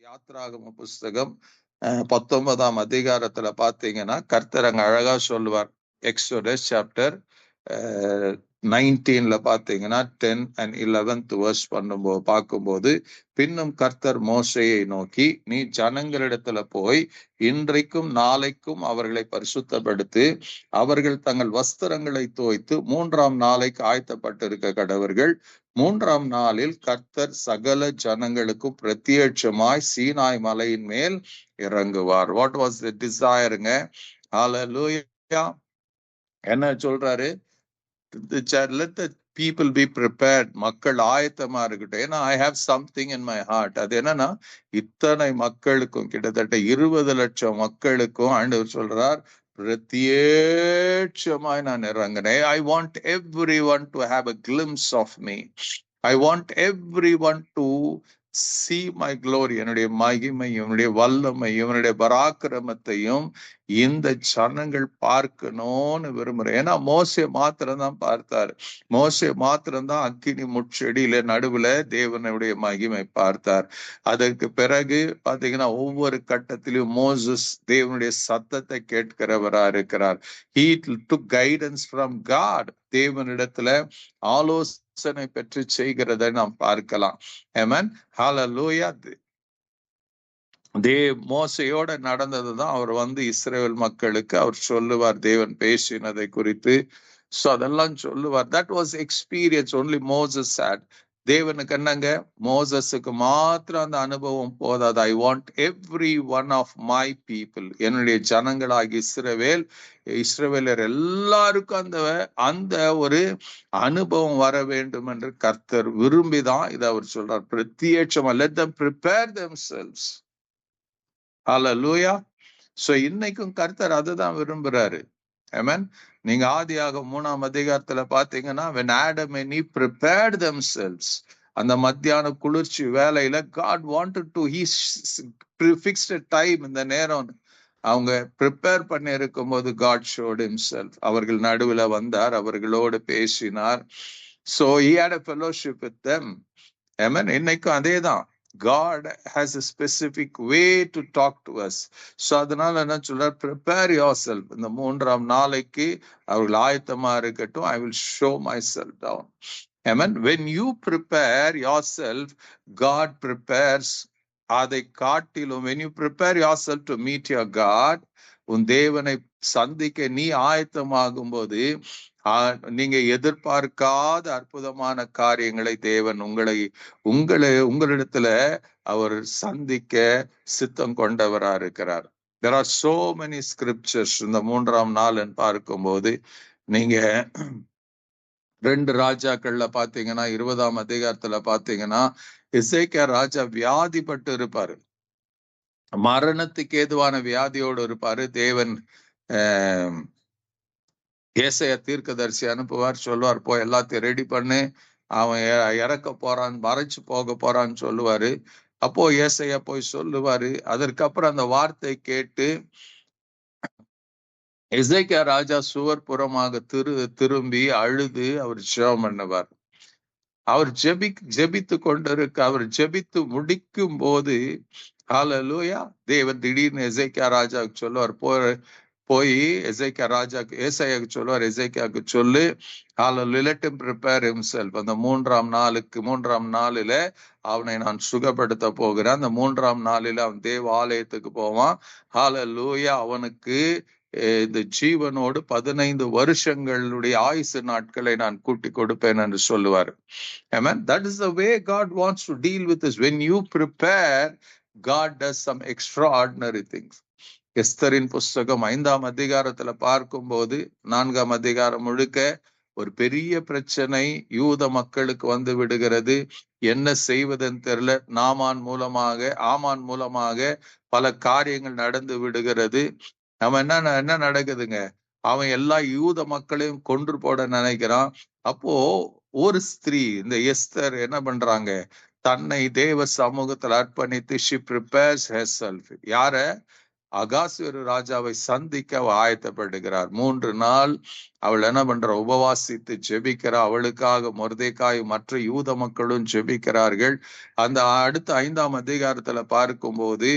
யாத்ராகம புஸ்தகம் 19ஆம் அதிகாரத்துல பாத்தீங்கன்னா கர்த்தர் அங்க அழகா சொல்லுவார். எக்ஸோடஸ் சாப்டர் 19ல பாத்தீங்கன்னா 10 and 11th verse பார்க்கும்போது, பின்னும் கர்த்தர் மோசேயை நோக்கி, நீ ஜனங்களிடத்துல போய் இன்றைக்கும் நாளைக்கும் அவர்களை பரிசுத்தப்படுத்தி அவர்கள் தங்கள் வஸ்திரங்களை தோய்த்து 3ஆம் நாளைக்கு ஆயத்தப்பட்டிருக்க கடவர்கள். 3ஆம் நாளில் கர்த்தர் சகல ஜனங்களுக்கும் பிரத்யட்சமாய் சீனாய் மலையின் மேல் இறங்குவார். What was the டிசைருங்க? ஹல்லேலூயா. என்ன சொல்றாரு? Let the people be prepared. மக்கள் ஆயத்தமா இருக்கட்டும். ஏன்னா I have something in my heart. அது என்னன்னா, இத்தனை மக்களுக்கும் கிட்டத்தட்ட 20 லட்சம் மக்களுக்கும் ஆண்டவர் சொல்றார், பிரத்யேட்சமாய் நான் இறங்கினேன். I want everyone to have a glimpse of me. I want everyone to see my glory. என்னுடைய மகிமையும் என்னுடைய வல்லமையும் என்னுடைய பராக்கிரமத்தையும் இந்த ஜனங்கள் பார்க்கணும்னு விரும்புறேன். ஏன்னா மோசே மாத்திரம் தான் பார்த்தாரு. மோசே மாத்திரம்தான் அக்கினி முட்செடியில நடுவுல தேவனுடைய மகிமை பார்த்தார். அதற்கு பிறகு பாத்தீங்கன்னா ஒவ்வொரு கட்டத்திலும் மோசஸ் தேவனுடைய சத்தத்தை கேட்கிறவரா இருக்கிறார். He took guidance from God. தேவனிடத்துல ஆலோசனை பெற்று செய்கிறதை நாம் பார்க்கலாம். ஆமென். ஹல்லேலூயா. மோசையோட நடந்ததுதான் அவர் இஸ்ரவேல் மக்களுக்கு அவர் சொல்லுவார், தேவன் பேசினதை குறித்து. சோ அதெல்லாம் சொல்லுவார். That was experience only Moses had. தேவனுக்கு என்னங்க, மோசஸுக்கு மாத்திரம் அந்த அனுபவம் போதாது. I want every one of my people, என்னுடைய ஜனங்களாகி இஸ்ரவேலர் எல்லாருக்கும் அந்த ஒரு அனுபவம் வர வேண்டும் என்று கர்த்தர் விரும்பிதான் இதை அவர் சொல்றார். பிரத்யேட்சமா let them prepare themselves. ஹல்லேலூயா. சோ இன்னைக்கும் கர்த்தர் அதுதான் விரும்புறாரு. ஆமென். நீங்க ஆதியாகமம் 3ஆம் அதிகாரத்துல பாத்தீங்கன்னா, when Adam and Eve prepared themselves, அந்த மத்தியான குளிர்ச்சி வேலையில God wanted to, he fixed a time, இந்த நேரம் அவங்க ப்ரிப்பேர் பண்ணி இருக்கும் போது God showed himself. அவர்கள் நடுவுல வந்தார், அவர்களோடு பேசினார். So he had a fellowship with them. Amen. இன்னைக்கும் அதேதான். God has a specific way to talk to us. So அதனால என்ன சொல்றார், prepare yourself. இந்த 3ஆம் நாளைக்கு அவர்கள் ஆயத்தமா இருக்கட்டும். I will show myself down. Amen. When you prepare yourself, God prepares. அதை காட்டிலும் when you prepare yourself to meet your God, உன் தேவனை சந்திக்க நீ ஆயத்தமாகும் போது நீங்க எதிர்பார்க்காத அற்புதமான காரியங்களை தேவன் உங்களிடத்துல அவர் சந்திக்க சித்தம் கொண்டவரா இருக்கிறார். There are so many scriptures. இந்த 3ஆம் நாள் பார்க்கும்போது நீங்க 2 ராஜாக்கள்ல பாத்தீங்கன்னா 20ஆம் அதிகாரத்துல பாத்தீங்கன்னா எசேக்கியா ராஜா வியாதிப்பட்டு இருப்பாரு. மரணத்துக்கு ஏதுவான வியாதியோடு இருப்பாரு. தேவன் ஏசாயா தீர்க்கதரிசி அனுப்புவார், சொல்லுவார், போய் எல்லாத்தையும் ரெடி பண்ணு, அவன் இறக்க போறான், மறைச்சு போக போறான்னு சொல்லுவாரு. அப்போ ஏசாயா போய் சொல்லுவாரு. அதற்கப்புறம் அந்த வார்த்தை கேட்டு எசேக்கியா ராஜா சுவர் புறமாக திரும்பி அழுது அவர் ஜெபம் பண்ணுவார். அவர் ஜெபித்து கொண்டிருக்க, அவர் ஜெபித்து முடிக்கும் போது ஹல்லேலூயா, தேவன் திடீர்னு எசேக்கியா ராஜாவுக்கு சொல்லுவார், போய் எசேக்கியா ராஜாக்கு ஏசாயாவுக்கு சொல்லுவார், எசேக்கியாவுக்கு சொல்லு, let him prepare himself. அந்த 3ஆம் நாளில அவனை நான் சுகப்படுத்த போகிறேன். அந்த 3ஆம் நாளில அவன் தேவ ஆலயத்துக்கு போவான். ஹல்லேலூயா. அவனுக்கு இந்த ஜீவனோடு 15 வருஷங்களுடைய ஆயுசு நாட்களை நான் கூட்டி கொடுப்பேன் என்று சொல்லுவார். Amen. That is the way God wants to deal with us. When you prepare, God does some extraordinary things. எஸ்தரின் புஸ்தகம் 5ஆம் அதிகாரத்துல பார்க்கும்போது 4ஆம் அதிகாரம் முழுக்க ஒரு பெரிய பிரச்சனை யூத மக்களுக்கு வந்து விடுகிறது. என்ன செய்வதுன்னு தெரியல. ஆமான் மூலமாக பல காரியங்கள் நடந்து விடுகிறது. அவன் என்ன நடக்குதுங்க, அவன் எல்லா யூத மக்களையும் கொன்று போட நினைக்கிறான். அப்போ ஒரு ஸ்திரீ, இந்த எஸ்தர் என்ன பண்றாங்க, தன்னை தேவ சமூகத்தில் அர்ப்பணித்து she prepares herself. யார? அகாஸ்வேரு ராஜாவை சந்திக்க அவ ஆயத்தப்படுகிறார். 3 நாள் அவள் என்ன பண்ற, உபவாசித்து ஜெபிக்கிறா. அவளுக்காக மொர்தெகாய் மற்ற யூத மக்களும் ஜெபிக்கிறார்கள். அந்த அடுத்த 5ஆம் அதிகாரத்துல பார்க்கும்போது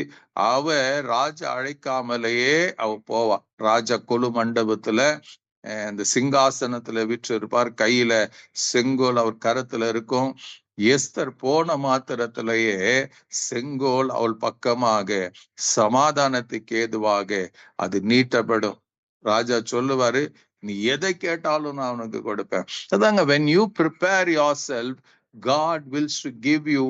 அவ ராஜா அழைக்காமலேயே அவ போவா. ராஜா கொலு மண்டபத்துல அந்த சிங்காசனத்துல விற்று இருப்பார். கையில செங்கோல் அவர் கரத்துல இருக்கும். எஸ்தர் போன மாத்திரத்திலேயே செங்கோல் அவள் பக்கமாக சமாதானத்துக்கு ஏதுவாக அது நீட்டப்படும். ராஜா சொல்லுவாரு, நீ எதை கேட்டாலும் நான் உனக்கு கொடுப்பேன். அதாங்க, when you prepare yourself, God wills to give you,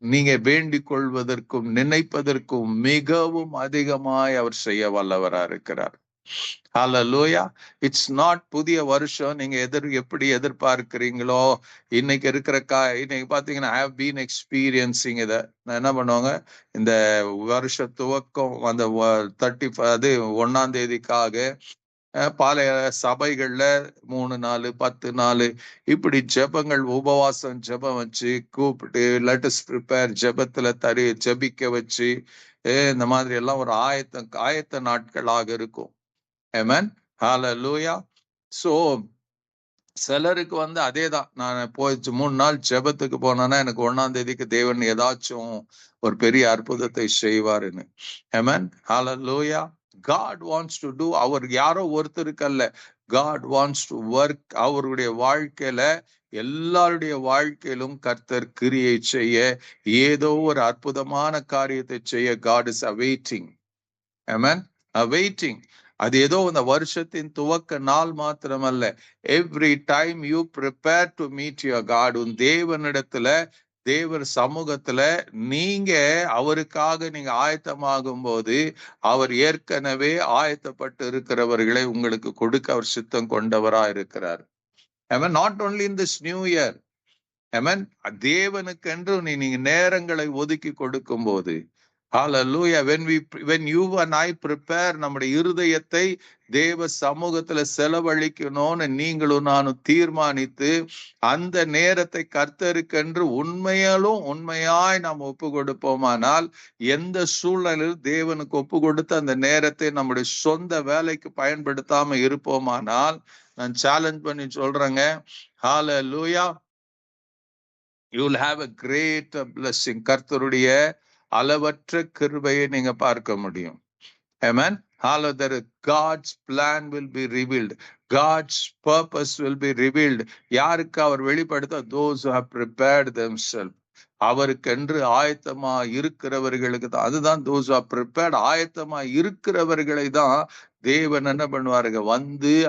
நீங்க வேண்டிக் கொள்வதற்கும் நினைப்பதற்கும் மிகவும் அதிகமாய் அவர் செய்ய வல்லவரா இருக்கிறார். ஹல்லேலூயா. இட்ஸ் நாட் புதிய வருஷம் நீங்க எப்படி எதிர்பார்க்கிறீங்களோ இன்னைக்கு இருக்கிற இன்னைக்கு பாத்தீங்கன்னா ஐ ஹவ் பீன் எக்ஸ்பீரியன்சிங் இதை. நான் என்ன பண்ணுவாங்க, இந்த வருஷ துவக்கம் அந்த 1ஆம் தேதிக்காக பல சபைகள்ல 3 நாள் 10 நாள் இப்படி ஜெபங்கள், உபவாசம் ஜெபம் வச்சு கூப்பிட்டு லெட் அஸ் ப்ரிப்பேர் ஜெபத்துல ஜெபிக்க வச்சு இந்த மாதிரி எல்லாம் ஒரு ஆயத்த நாட்களாக இருக்கும். ஆமென், ஹல்லேலூயா. சோ சிலருக்கு அதேதான், நான் போயிடுச்சு 3 நாள் ஜெபத்துக்கு போனேன்னா எனக்கு 1ஆம் தேதிக்கு தேவன் ஏதாச்சும் ஒரு பெரிய அற்புதத்தை செய்வாருன்னு. ஆமென், ஹல்லேலூயா. God wants to do, அவர் யாரோ ஒருத்தருக்கு அல்ல, God wants to work. அவருடைய வாழ்க்கையில எல்லாருடைய வாழ்க்கையிலும் கர்த்தர் கிரியை செய்ய, ஏதோ ஒரு அற்புதமான காரியத்தை செய்ய God is awaiting. Amen, awaiting. அது ஏதோ இந்த வருஷத்தின் துவக்க நாள் மாத்திரமல்ல, every time you prepare to meet your God, உன் தேவனிடத்துல தேவர் சமூகத்துல நீங்க அவருக்காக நீங்க ஆயத்தமாகும் போது அவர் ஏற்கனவே ஆயத்தப்பட்டு இருக்கிறவர்களை உங்களுக்கு கொடுக்க அவர் சித்தம் கொண்டவரா இருக்கிறார். Amen. Not only in this new year. Amen. தேவனுக்கென்று நீங்க நேரங்களை ஒதுக்கி கொடுக்கும் போது, hallelujah, when you and I prepare, நம்முடைய இருதயத்தை தேவ சமூகத்துல செலவழிக்கணும்னு நீங்களும் நானும் தீர்மானித்து அந்த நேரத்தை கர்த்தருக்கென்று உண்மையாய் நாம் ஒப்பு கொடுப்போமானால், எந்த சூழ்நிலையில் தேவனுக்கு ஒப்பு கொடுத்து அந்த நேரத்தை நம்முடைய சொந்த வேலைக்கு பயன்படுத்தாம இருப்போமானால், நான் சேலஞ்ச் பண்ணி சொல்றேங்க, hallelujah, you will have a great blessing. கர்த்தருடைய அளவற்ற கிருபையை நீங்க பார்க்க முடியும். Amen. Hallelujah. God's plan will be revealed. God's purpose will be revealed. யாருக்கு அவர் வெளிப்படுத்த? Those who have prepared themselves. அவருக்கென்று ஆயத்தமா இருக்கிறவர்களுக்கு தான். அதுதான் those who are prepared. ஆயத்தமா இருக்கிறவர்களை தான் தேவன் என்ன பண்ணுவாருங்க,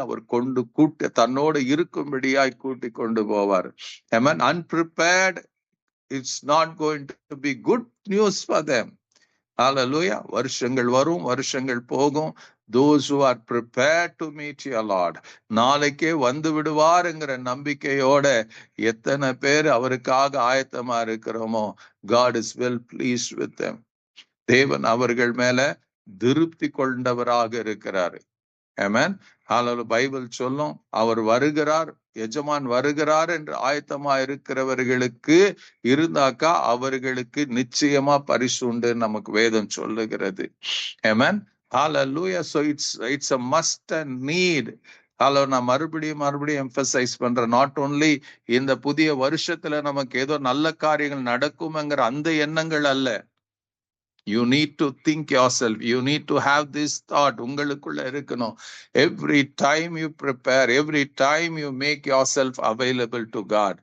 அவர் கூட்டி தன்னோடு இருக்கும்படியாய் கூட்டி கொண்டு போவார். Amen. Unprepared, it's not going to be good news for them. Hallelujah. வருஷங்கள் வரும், வருஷங்கள் போகும். Those who are prepared to meet your Lord, நாளைக்கே வந்து விடுவாருங்கிற நம்பிக்கையோட எத்தனை பேர் அவருக்காக ஆயத்தமா இருக்கிறோமோ, God is well pleased with them. தேவன் அவர்கள் மேல திருப்தி கொண்டவராக இருக்கிறார். ஆமென், ஹல்லேலூயா. பைபிள் சொல்லும், அவர் வருகிறார், எஜமான் வருகிறார் என்று ஆயத்தமா இருக்கிறவர்களுக்கு இருந்தாக்கா அவர்களுக்கு நிச்சயமா பரிசு உண்டு நமக்கு வேதம் சொல்லுகிறது. ஆமென், ஹல்லேலூயா. So it's a must and need. நான் மறுபடியும் எம்பசைஸ் பண்றேன், நாட் ஓன்லி இந்த புதிய வருஷத்துல நமக்கு ஏதோ நல்ல காரியங்கள் நடக்கும்ங்கிற அந்த எண்ணங்கள் அல்ல. You need to think yourself. You need to have this thought. உங்களுக்குள்ள இருக்கணும். Every time you prepare, every time you make yourself available to God.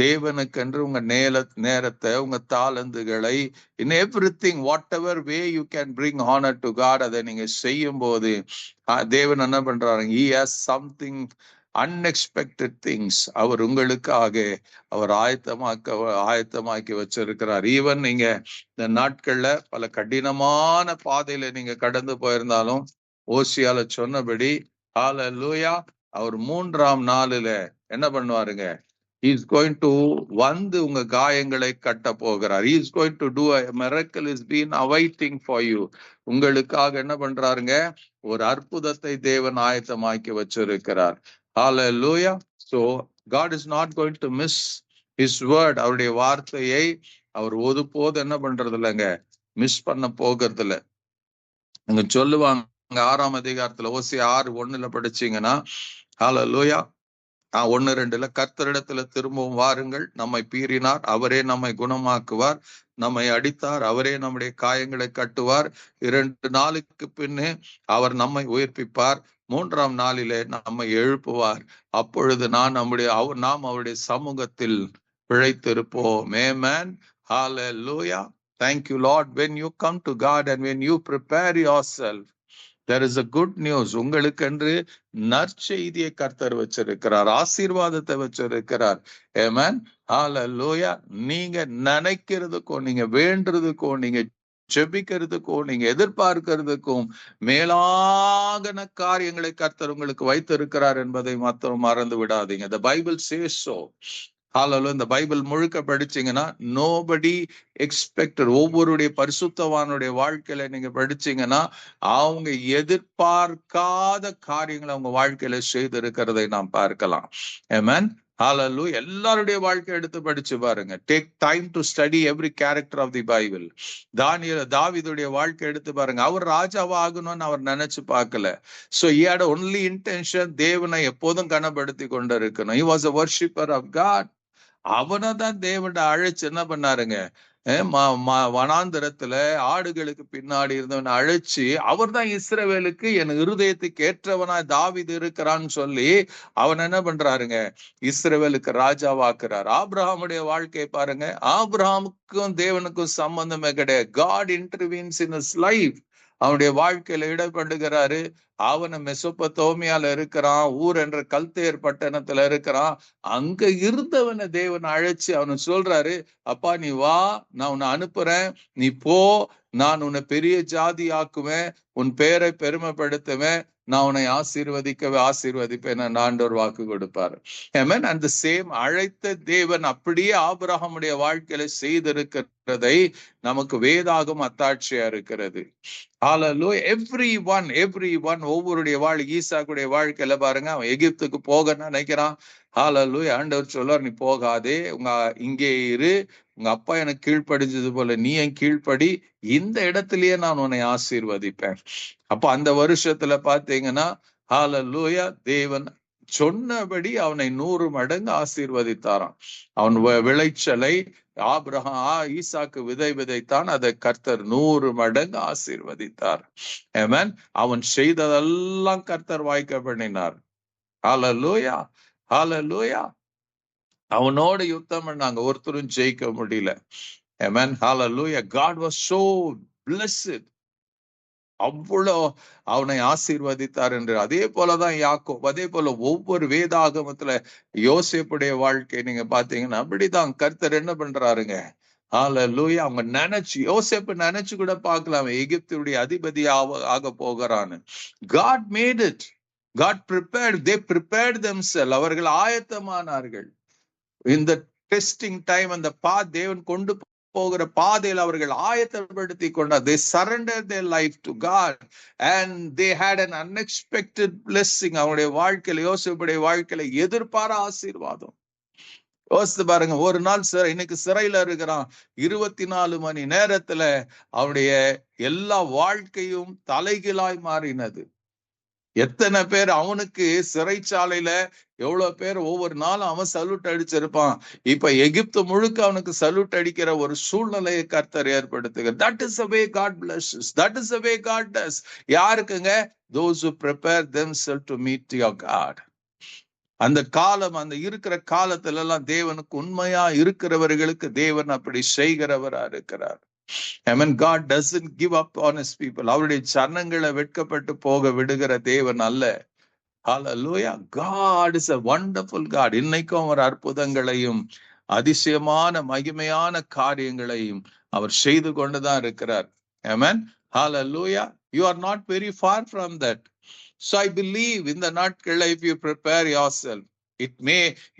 தேவனுக்கென்று உங்க நேரத்தை, உங்க தாளந்துகளை, in everything, whatever way you can bring honor to God, அதை நீங்க செய்யும் போது தேவன் என்ன பண்றாரு? He has something unexpected things அவர் உங்களுக்காக அவர் ஆயத்தமாக்கி வச்சிருக்கிறார். ஈவன் நீங்க இந்த நாட்கள்ல பல கடினமான பாதையில நீங்க கடந்து போயிருந்தாலும், ஓசியால சொன்னபடி ஹல்லேலூயா, அவர் 3ஆம் நாளில என்ன பண்ணுவாருங்க? He is going to உங்க காயங்களை கட்ட போகிறார். He is going to do a miracle is been awaiting for you. உங்களுக்காக என்ன பண்றாருங்க? ஒரு அற்புதத்தை தேவன் ஆயத்தமாக்கி வச்சிருக்கிறார். Hallelujah. So God is not going to miss his word. அவருடைய வார்த்தையை அவர் ஒருபோது என்ன பண்றது இல்லைங்க, மிஸ் பண்ண போகிறது இல்லை. அங்க சொல்லுவாங்க 6ஆம் அதிகாரத்துல ஓசியா 6:1 படிச்சீங்கன்னா, ஹல்லேலூயா, 1:2 கர்த்தரிடத்துல திரும்பவும் வாருங்கள், நம்மை பீறினார், அவரே நம்மை குணமாக்குவார், நம்மை அடித்தார், அவரே நம்முடைய காயங்களை கட்டுவார், 2 நாளுக்கு பின்னே அவர் நம்மை உயிர்ப்பிப்பார், 3ஆம் நாளிலே நம்மை எழுப்புவார், அப்பொழுது நாம் அவருடைய சமூகத்தில் பிழைத்திருப்போம். ஆமென். ஹalleluya. Thank you Lord. When you come to God and when you prepare yourself, there is a good news. உங்களுக்கு என்று நற்செய்தியை கர்த்தர் வச்சிருக்கிறார், ஆசீர்வாதத்தை வச்சிருக்கிறார். ஆமென். ஹalleluya. நீங்க நினைக்கிறதுக்கும், நீங்க வேண்டுறதுக்கும், நீங்க ஜெபிக்கிறதுக்கும், நீங்க எதிர்பார்க்கிறதுக்கும் மேலான காரியங்களை கர்த்தர் உங்களுக்கு வைத்திருக்கிறார் என்பதை மாத்திரம் மறந்து விடாதீங்க. The Bible says so. ஹalleluya. இந்த பைபிள் முழுக்க படிச்சீங்கன்னா நோபடி எக்ஸ்பெக்டட், ஒவ்வொருடைய பரிசுத்தவானுடைய வாழ்க்கையில நீங்க படிச்சீங்கன்னா அவங்க எதிர்பார்க்காத காரியங்களை அவங்க வாழ்க்கையில செய்திருக்கிறதை நாம் பார்க்கலாம். ஆமென். ஹalleluya. எல்லாருடைய வாழ்க்கை எடுத்து படிச்சு பாருங்க. Take time to study every character of the Bible. தாவீதுடைய வாழ்க்கை எடுத்து பாருங்க. அவர் ராஜாவா ஆகணும்னு அவர் நினைச்சு பார்க்கல. So he had only intention, தேவனை எப்போதும் கனப்படுத்தி கொண்டு இருக்கணும். he was a worshipper of God. அவனை தான் தேவன் அழைச்சு என்ன பண்ணாருங்க, வனாந்திரத்துல ஆடுகளுக்கு பின்னாடி இருந்தவனை அழைச்சு, அவர் தான் இஸ்ரவேலுக்கு என் இருதயத்துக்கு ஏற்றவனாய் தாவீது இருக்கிறான்னு சொல்லி அவன் என்ன பண்றாருங்க, இஸ்ரவேலுக்கு ராஜாவாக்குறார். ஆபிரகாமுடைய வாழ்க்கை பாருங்க. ஆபிரகாமுக்கும் தேவனுக்கும் சம்பந்தமே கிடையாது. God intervenes in his life. அவனுடைய வாழ்க்கையில இடப்படுகிறாரு. அவனை மெசொப்பொத்தேமியால இருக்கிறான், ஊர் என்ற கல்தேர் பட்டணத்துல இருக்கிறான். அங்க இருந்தவனை தேவன் அழைச்சு அவனு சொல்றாரு, அப்பா நீ வா, நான் உன்னை அனுப்புறேன், நீ போ, நான் உன்னை பெரிய ஜாதி ஆக்குவேன், உன் பேரை பெருமைப்படுத்துவேன், நான் உன்னை ஆசீர்வதிப்பேன், ஆண்டவர் வாக்கு கொடுப்பாரு. ஆமென். அந்த சேம் அழைத்த தேவன் அப்படியே ஆபிரகாமுடைய வாழ்க்கையில செய்திருக்கிறதை நமக்கு வேதாகம் அத்தாட்சியா இருக்கிறது. ஹalleluya. everyone ஒவ்வொருடைய ஈசாக்குடைய வாழ்க்கையில பாருங்க, அவன் எகிப்துக்கு போக நினைக்கிறான். ஹalleluya. ஆண்டவர் சொல்றார், நீ போகாதே, இங்கே இரு, உங்க அப்பா எனக்கு கீழ்ப்படிஞ்சது போல நீ என் கீழ்ப்படி, இந்த இடத்திலேயே நான் உன்னை ஆசீர்வதிப்பேன். அப்ப அந்த வருஷத்துல பாத்தீங்கன்னா ஹalleluya, தேவன் சொன்னபடி அவனை 100 மடங்கு ஆசீர்வதித்தாராம். அவன் விளைச்சலை ஈசாக்கு விதைத்தான், அதை கர்த்தர் 100 மடங்கு ஆசீர்வதித்தார். ஆமென். அவன் செய்ததெல்லாம் கர்த்தர் வாய்க்க பண்ணினார். ஹalleluya, ஹalleluya. அவனோட யுத்தம் பண்ணாங்க, ஒருத்தரும் ஜெயிக்க முடியல. ஆமென். ஹalleluya. God was so blessed. அவ்வளோ அவனை ஆசீர்வதித்தார் என்று. அதே போலதான் யாக்கோப். அதே போல ஒவ்வொரு வேதாகமத்துல யோசேப்புடைய வாழ்க்கை நீங்க பாத்தீங்கன்னா அப்படிதான். கர்த்தர் என்ன பண்றாருங்க, ஹalleluya, அவங்க யோசேப்பு நினைச்சு கூட பார்க்கலாம் எகிப்துடைய அதிபதி ஆக போகிறான்னு. God made it. God prepared. They prepared themselves. அவர்கள் ஆயத்தமானார்கள். இந்த டெஸ்டிங் டைம், அந்த தேவன் கொண்டு போகிற பாதையில் அவர்கள் ஆயத்தப்படுத்தி கொண்டார். They surrendered their life to God and they had an unexpected blessing. அவருடைய வாழ்க்கையில, யோசேப்புடைய வாழ்க்கையில எதிர்பாரா ஆசீர்வாதம். யோசித்து பாருங்க, ஒரு நாள் இன்னைக்கு சிறையில இருக்கிறான், 24 மணி நேரத்துல அவருடைய எல்லா வாழ்க்கையும் தலைகீழாய் மாறினது. எத்தனை பேர் அவனுக்கு சிறைச்சாலையில எவ்வளவு பேர் ஒவ்வொரு நாளும் அவன் சல்யூட் அடிச்சிருப்பான். இப்ப எகிப்து முழுக்க அவனுக்கு சல்யூட் அடிக்கிற ஒரு சூழ்நிலையை கர்த்தர் ஏற்படுத்துகிறார். That is the way God blesses. That is the way God does. யாருக்குங்க? Those who prepare themselves to meet your God. அந்த காலம், அந்த இருக்கிற காலத்துல எல்லாம் தேவனுக்கு உண்மையா இருக்கிறவர்களுக்கு தேவன் அப்படி செய்கிறவரா இருக்கிறார். Amen. God doesn't give up on his people. அவருடைய சரணங்களை வெட்கப்பட்டு போக விடுகிற தேவன் அல்ல. Hallelujah. God is a wonderful God. இன்னைக்கும் அவர் அற்புதங்களையும் அதிசயமான மகிமையான காரியங்களையும் அவர் செய்து கொண்டுதான் இருக்கிறார். Amen. Hallelujah. You are not very far from that. So I believe in the நாட்கள்ல if you prepare yourself,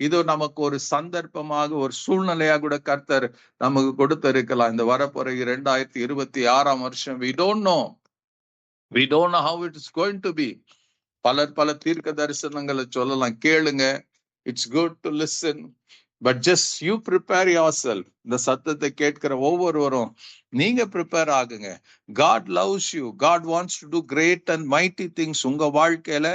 இது நமக்கு ஒரு சந்தர்ப்பமாக, ஒரு சூழ்நிலையாக கூட கர்த்தர் நமக்கு கொடுத்திருக்கலாம். இந்த வரப்போற 2026 வருஷம் we don't know how it is going to be. பல தீர்க்க தரிசனங்களை சொல்லலாம், கேளுங்க. It's good to listen. But just you prepare your self. இந்த சத்தத்தை கேட்கிற ஒவ்வொருவரும் நீங்க ப்ரிப்பேர் ஆகுங்க. God loves you. God wants to do great and mighty things உங்க வாழ்க்கையில.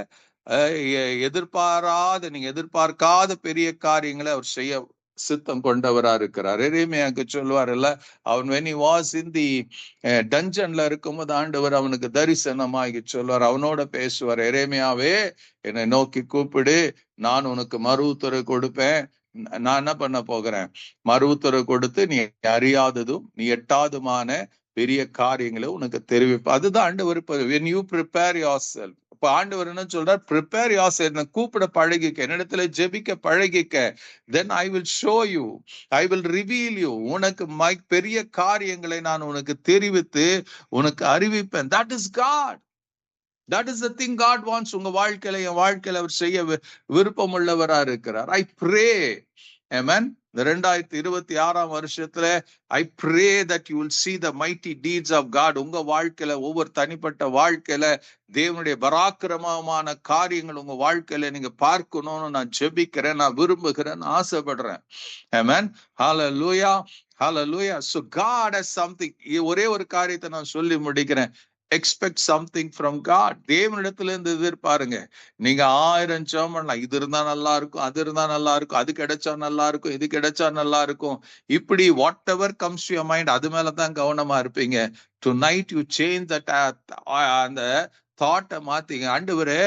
நீங்க எதிர்பார்க்காத பெரிய காரியங்களை அவர் செய்ய சித்தம் கொண்டவரா இருக்கிறார். எரேமியாவுக்கு சொல்லுவார்ல, அவன் when he was in the டஞ்சன்ல இருக்கும்போது ஆண்டவர் அவனுக்கு தரிசனமாகி சொல்வார், அவனோட பேசுவார், எரேமியாவே என்னை நோக்கி கூப்பிடு, நான் உனக்கு மறு உத்தரவு கொடுப்பேன். நான் என்ன பண்ண போகிறேன்? மறு உத்தரவு கொடுத்து நீ அறியாததும் நீ எட்டாதுமான பெரிய காரியங்களை உனக்கு தெரிவிப்ப. அதுதான் ஆண்டவர். when you prepare yourself, இப்ப ஆண்டவர் என்ன சொல்றார்? prepare yourself. என்ன கூப்பிட பழகிக்க, என்னிடத்துல ஜெபிக்க பழகிக்க. then I will show you, I will reveal you. உனக்கு பெரிய காரியங்களை நான் உனக்கு தெரிவித்து உனக்கு அறிவிப்பேன். that is God. That is the thing God wants. உங்க வாழ்க்கையில, என் வாழ்க்கையில அவர் செய்ய விருப்பம் உள்ளவரா இருக்கிறார். I pray, amen. இந்த 2026 வருஷத்துல I pray that you will see the mighty deeds of God. உங்க வாழ்க்கையில, ஒவ்வொரு தனிப்பட்ட வாழ்க்கையில தேவனுடைய பராக்கிரமமான காரியங்கள் உங்க வாழ்க்கையில நீங்க பார்க்கணும்னு நான் ஜெபிக்கிறேன், நான் விரும்புகிறேன், ஆசைப்படுறேன். amen. hallelujah, hallelujah. So God has something. ஒரே ஒரு காரியத்தை நான் சொல்லி முடிக்கிறேன். Expect something from God. தேவனிடத்துல இருந்து எதிர்பாருங்க. நீங்க 1000 ஜெபம் பண்ணலாம், இது இருந்தா நல்லா இருக்கும், அது இருந்தா நல்லா இருக்கும், அது கிடைச்சா நல்லா இருக்கும், இது கிடைச்சா நல்லா இருக்கும், இப்படி what ever comes to your mind அது மேலதான் கவனமா இருப்பீங்க. டுநைட் யூ சேஞ்ச் தட், அந்த தாட்டை மாத்திங்க. ஆண்டவரே,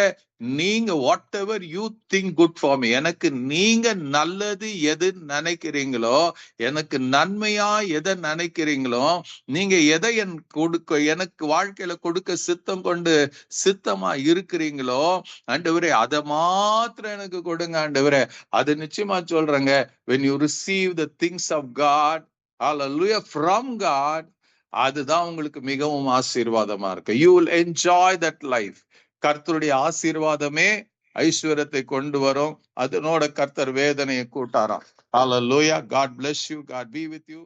நீங்க what ever you think good for me, எனக்கு நீங்க நல்லது எது நினைக்கிறீங்களோ, எனக்கு நன்மையா எதை நினைக்கிறீங்களோ, நீங்க எதை எனக்கு வாழ்க்கையில கொடுக்க சித்தமா இருக்கிறீங்களோ ஆண்டவரே, அதை மாத்திரம் எனக்கு கொடுங்க ஆண்டவரே. அது நிச்சயமா சொல்றேங்க, when you receive the things of God, hallelujah, from God, அதுதான் உங்களுக்கு மிகவும் ஆசீர்வாதமா இருக்கு. You will enjoy that life. கர்த்தருடைய ஆசீர்வாதமே ஐஸ்வர்யத்தை கொண்டு வரும். அதனோட கர்த்தர் வேதனையை கூட்டாராம். Hallelujah. God bless you. God be with you.